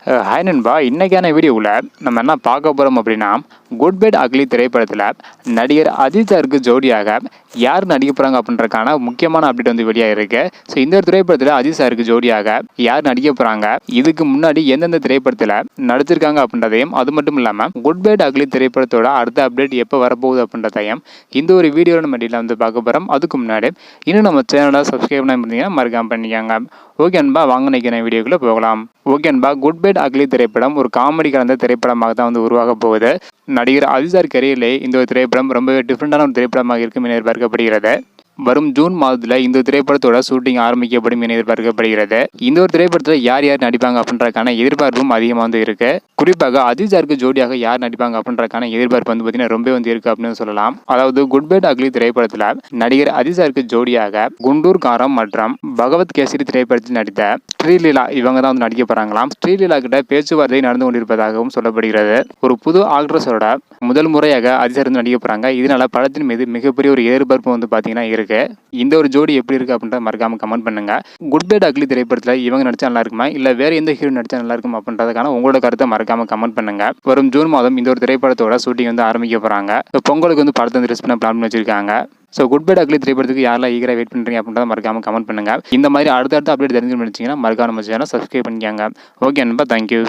Hi நண்பா, இன்னைக்கான வீடியோவில் நம்ம என்ன பார்க்க போகிறோம் அப்படின்னா, குட் பேட் அக்லி திரைப்படத்தில் நடிகர் அஜித் சாருக்கு ஜோடியாக யார் நடிக்க போகிறாங்க அப்படின்றக்கான முக்கியமான அப்டேட் வந்து வெளியாக இருக்கு. ஸோ இந்த ஒரு திரைப்படத்தில் அஜித் சாருக்கு ஜோடியாக யார் நடிக்க போகிறாங்க, இதுக்கு முன்னாடி எந்தெந்த திரைப்படத்தில் நடிச்சிருக்காங்க அப்படின்றதையும், அது மட்டும் இல்லாமல் குட் பேட் அக்லி திரைப்படத்தோட அடுத்த அப்டேட் எப்போ வரப்போகுது அப்படின்றதையும் இந்த ஒரு வீடியோவில் நம்ம டீட்டெயிலாக வந்து பார்க்க போகிறோம். அதுக்கு முன்னாடி இன்னும் நம்ம சேனலை சப்ஸ்கிரைப் பண்ணி இருந்தீங்கன்னா மறக்காம பண்ணிக்கோங்க. ஓகே அன்பா, வாங்க நினைக்கிற வீடியோக்குள்ளே போகலாம். ஓகே அன்பா, குட் பேட் அக்லி திரைப்படம் ஒரு காமெடி கலந்த திரைப்படமாக தான் வந்து உருவாக போகுது. நடிகர் அஜித் சார் கரியரிலே இந்த ஒரு திரைப்படம் ரொம்பவே டிஃப்ரெண்டான ஒரு திரைப்படமாக இருக்கும் என எதிர்பார்க்கப்படுகிறது. வரும் ஜூன் மாதத்தில் இந்த திரைப்படத்தோட ஷூட்டிங் ஆரம்பிக்கப்படும் என எதிர்பார்க்கப்படுகிறது. இந்த ஒரு திரைப்படத்தில் யார் யார் நடிப்பாங்க அப்படின்றக்கான எதிர்பார்ப்பும் அதிகமாக வந்து இருக்கு. குறிப்பாக அஜித் சாருக்கு ஜோடியாக யார் நடிப்பாங்க அப்படின்றக்கான எதிர்பார்ப்பு வந்து பார்த்தீங்கன்னா ரொம்ப வந்து இருக்கு அப்படின்னு சொல்லலாம். அதாவது குட் பேட் அக்லி திரைப்படத்தில் நடிகர் அஜித் சாருக்கு ஜோடியாக குண்டூர் காரம் மற்றும் பகவத் கேசரி திரைப்படத்தில் நடித்த ஸ்ரீலீலா இவங்க தான் வந்து நடிக்க போறாங்களாம். ஸ்ரீலீலா கிட்ட பேச்சுவார்த்தை நடந்து கொண்டிருப்பதாகவும் சொல்லப்படுகிறது. ஒரு புது ஆக்ட்ரஸோட முதல் முறையாக அஜித் சார் வந்து நடிக்க போறாங்க. இதனால படத்தின் மீது மிகப்பெரிய ஒரு எதிர்பார்ப்பு வந்து பார்த்தீங்கன்னா இருக்கு. இந்த ஒரு ஜோடி எப்படி இருக்கு அப்படின்றத மறக்காம கமெண்ட் பண்ணுங்க. குட் பேட் அக்லி திரைப்படத்தில் இவங்க நடிச்சா நல்லா இருக்குமா, இல்ல வேற எந்த ஹீரோ நடிச்சா நல்லா இருக்கும் அப்படின்றதுக்கான உங்களோட கருத்தை மறக்காம கமெண்ட் பண்ணுங்க. வரும் ஜூன் மாதம் இந்த ஒரு திரைப்படத்தோட ஷூட்டிங் வந்து ஆரம்பிக்க போறாங்க. பொங்கலுக்கு வந்து படத்தை வந்து ரிலீஸ் பண்ண பிளான் பண்ணி வச்சிருக்காங்க. ஸோ குட் பேட் அக்லி திரைப்படத்துக்கு யாரெல்லாம் ஈகராக வெயிட் பண்ணுறீங்க அப்படின்றத மறக்காம கமெண்ட் பண்ணுங்க. இந்த மாதிரி அடுத்தடுத்த அப்டேட் தெரிஞ்சு நினைச்சீங்கன்னா மறக்காம நம்ம சேனலை சப்ஸ்கிரைப் பண்ணிக்கோங்க. ஓகே நண்பா, தேங்க்யூ.